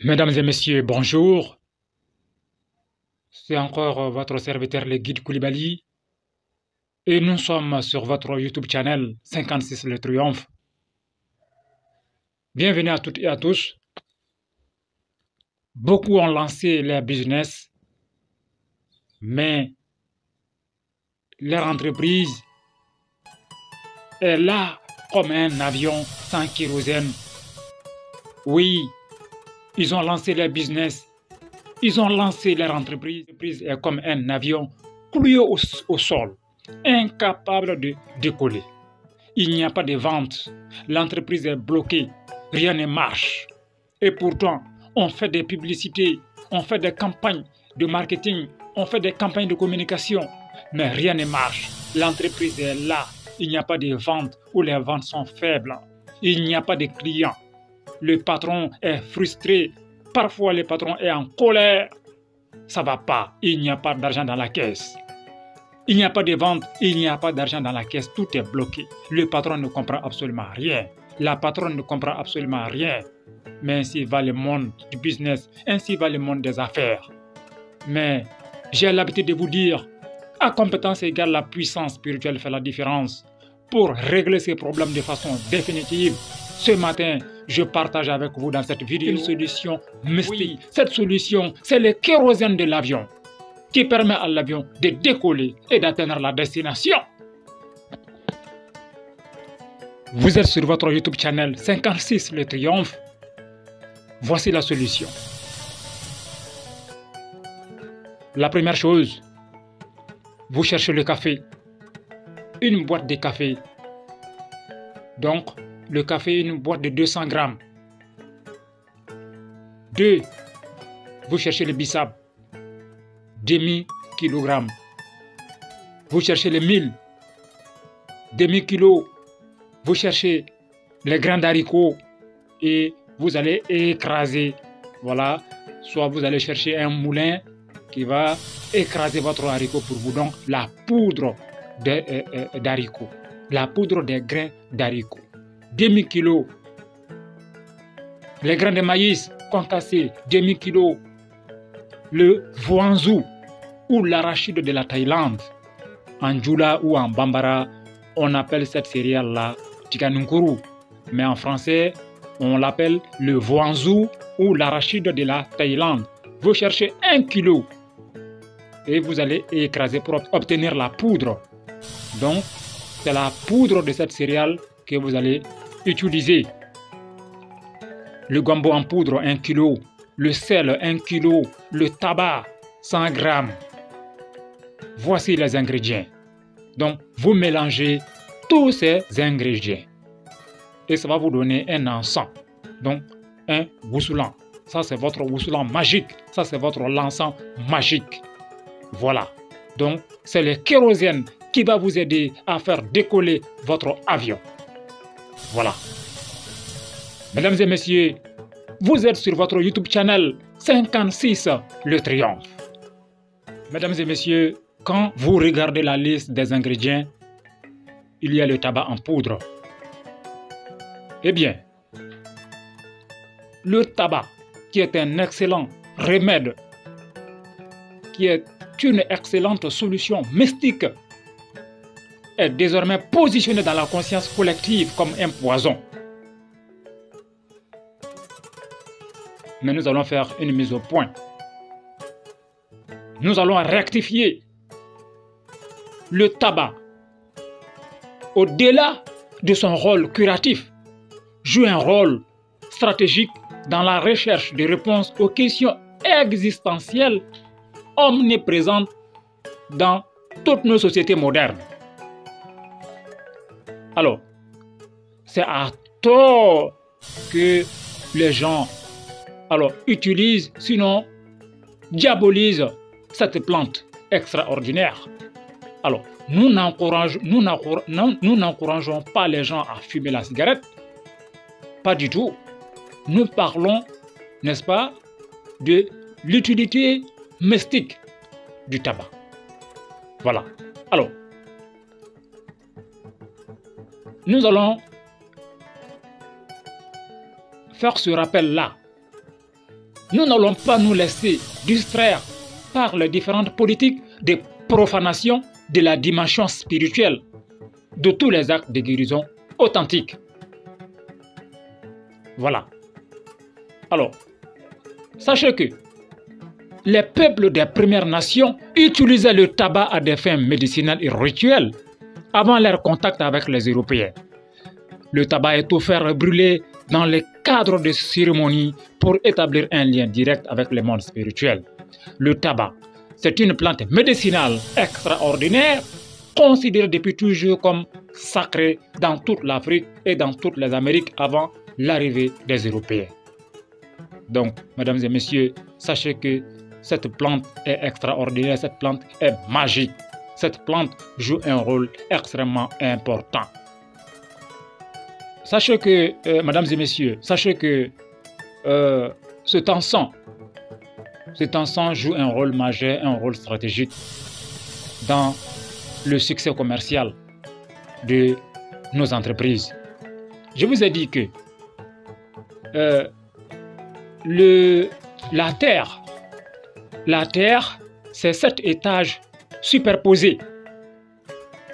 Mesdames et messieurs, bonjour. C'est encore votre serviteur, le guide Koulibaly, et nous sommes sur votre YouTube channel 56 Le Triomphe. Bienvenue à toutes et à tous. Beaucoup ont lancé leur business, mais leur entreprise est là comme un avion sans kérosène. Oui, ils ont lancé leur business. Ils ont lancé leur entreprise. L'entreprise est comme un avion cloué au sol, incapable de décoller. Il n'y a pas de vente. L'entreprise est bloquée. Rien ne marche. Et pourtant, on fait des publicités, on fait des campagnes de marketing, on fait des campagnes de communication, mais rien ne marche. L'entreprise est là. Il n'y a pas de vente ou les ventes sont faibles. Il n'y a pas de clients. Le patron est frustré. Parfois, le patron est en colère. Ça ne va pas. Il n'y a pas d'argent dans la caisse. Il n'y a pas de vente. Il n'y a pas d'argent dans la caisse. Tout est bloqué. Le patron ne comprend absolument rien. La patronne ne comprend absolument rien. Mais ainsi va le monde du business. Ainsi va le monde des affaires. Mais j'ai l'habitude de vous dire, à compétence égale, la puissance spirituelle fait la différence. Pour régler ces problèmes de façon définitive, ce matin, je partage avec vous dans cette vidéo une solution mystique. Oui, cette solution, c'est le kérosène de l'avion qui permet à l'avion de décoller et d'atteindre la destination. Vous êtes sur votre YouTube channel 56 Le Triomphe. Voici la solution. La première chose, vous cherchez le café. Une boîte de café. Donc, le café, une boîte de 200 grammes. 2. Vous cherchez le bissap. Demi-kilogramme. Vous cherchez le mil. Demi-kilo. Vous cherchez les grains d'haricots et vous allez écraser. Voilà. Soit vous allez chercher un moulin qui va écraser votre haricot pour vous. Donc, la poudre d'haricots. La poudre des grains d'haricots. Demi-kilo. Les grains de maïs concassés, demi-kilo. Le voanzou ou l'arachide de la Thaïlande. En Djoula ou en Bambara, on appelle cette céréale-là Tikanunkuru. Mais en français, on l'appelle le voanzou ou l'arachide de la Thaïlande. Vous cherchez 1 kilo et vous allez écraser pour obtenir la poudre. Donc, c'est la poudre de cette céréale que vous allez utiliser. Le gombo en poudre, 1 kg. Le sel, 1 kg. Le tabac, 100 grammes. Voici les ingrédients. Donc, vous mélangez tous ces ingrédients. Et ça va vous donner un encens. Donc, un wousoulan. Ça, c'est votre wousoulan magique. Ça, c'est votre l'encens magique. Voilà. Donc, c'est le kérosène qui va vous aider à faire décoller votre avion. Voilà. Mesdames et messieurs, vous êtes sur votre YouTube channel 56 Le Triomphe. Mesdames et messieurs, quand vous regardez la liste des ingrédients, il y a le tabac en poudre. Eh bien, le tabac, qui est un excellent remède, qui est une excellente solution mystique, est désormais positionné dans la conscience collective comme un poison. Mais nous allons faire une mise au point. Nous allons rectifier. Le tabac, au-delà de son rôle curatif, joue un rôle stratégique dans la recherche de réponses aux questions existentielles omniprésentes dans toutes nos sociétés modernes. Alors, c'est à tort que les gens utilisent, sinon diabolisent cette plante extraordinaire. Alors, nous n'encourageons pas les gens à fumer la cigarette. Pas du tout. Nous parlons, n'est-ce pas, de l'utilité mystique du tabac. Voilà. Alors, nous allons faire ce rappel-là Nous n'allons pas nous laisser distraire par les différentes politiques de profanation de la dimension spirituelle de tous les actes de guérison authentiques. Voilà. Alors, sachez que les peuples des Premières Nations utilisaient le tabac à des fins médicinales et rituelles avant leur contact avec les Européens. Le tabac est offert et brûlé dans le cadre de cérémonies pour établir un lien direct avec le monde spirituel. Le tabac, c'est une plante médicinale extraordinaire, considérée depuis toujours comme sacrée dans toute l'Afrique et dans toutes les Amériques avant l'arrivée des Européens. Donc, mesdames et messieurs, sachez que cette plante est extraordinaire, cette plante est magique. Cette plante joue un rôle extrêmement important. Sachez que, mesdames et messieurs, sachez que cet encens joue un rôle majeur, un rôle stratégique dans le succès commercial de nos entreprises. Je vous ai dit que la Terre, c'est 7 étages superposés.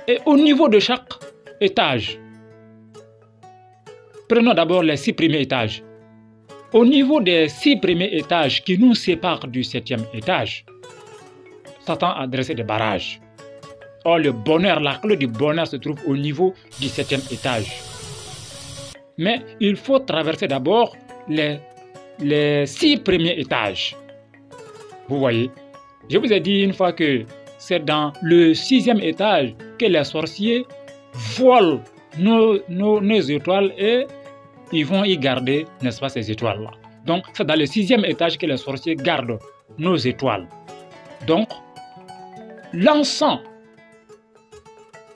Et au niveau de chaque étage, prenons d'abord les 6 premiers étages. Au niveau des 6 premiers étages qui nous séparent du 7e étage, Satan a dressé des barrages. Or, le bonheur, la clé du bonheur se trouve au niveau du 7e étage. Mais il faut traverser d'abord les 6 premiers étages. Vous voyez, je vous ai dit une fois que c'est dans le 6e étage que les sorciers volent nos étoiles et ils vont y garder, n'est-ce pas, ces étoiles-là. Donc, c'est dans le 6e étage que les sorciers gardent nos étoiles. Donc, l'encens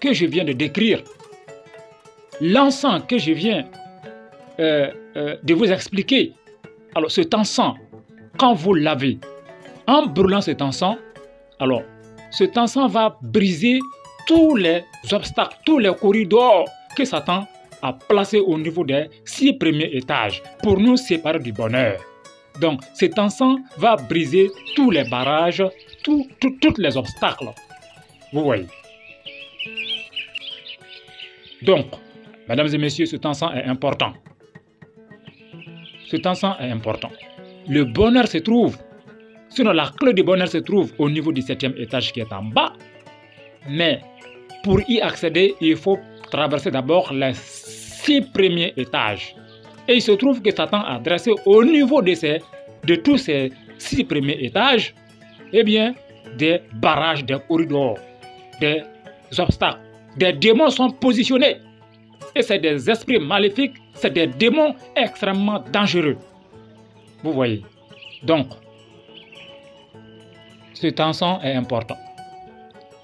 que je viens de décrire, l'encens que je viens de vous expliquer, alors cet encens, quand vous l'avez, en brûlant cet encens, alors cet encens va briser tous les obstacles, tous les corridors que Satan a placés au niveau des 6 premiers étages pour nous séparer du bonheur. Donc cet encens va briser tous les barrages, tous les obstacles. Vous voyez. Donc, mesdames et messieurs, cet encens est important. Cet encens est important. Le bonheur se trouve, sinon la clé du bonheur se trouve au niveau du 7e étage qui est en bas. Mais pour y accéder, il faut traverser d'abord les 6 premiers étages. Et il se trouve que Satan a dressé au niveau de tous ces 6 premiers étages, eh bien, des barrages, des corridors, des obstacles. Des démons sont positionnés. Et c'est des esprits maléfiques, c'est des démons extrêmement dangereux. Vous voyez. Donc, cet encens est important.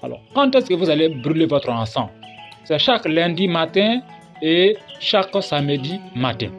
Alors, quand est-ce que vous allez brûler votre encens? C'est chaque lundi matin et chaque samedi matin.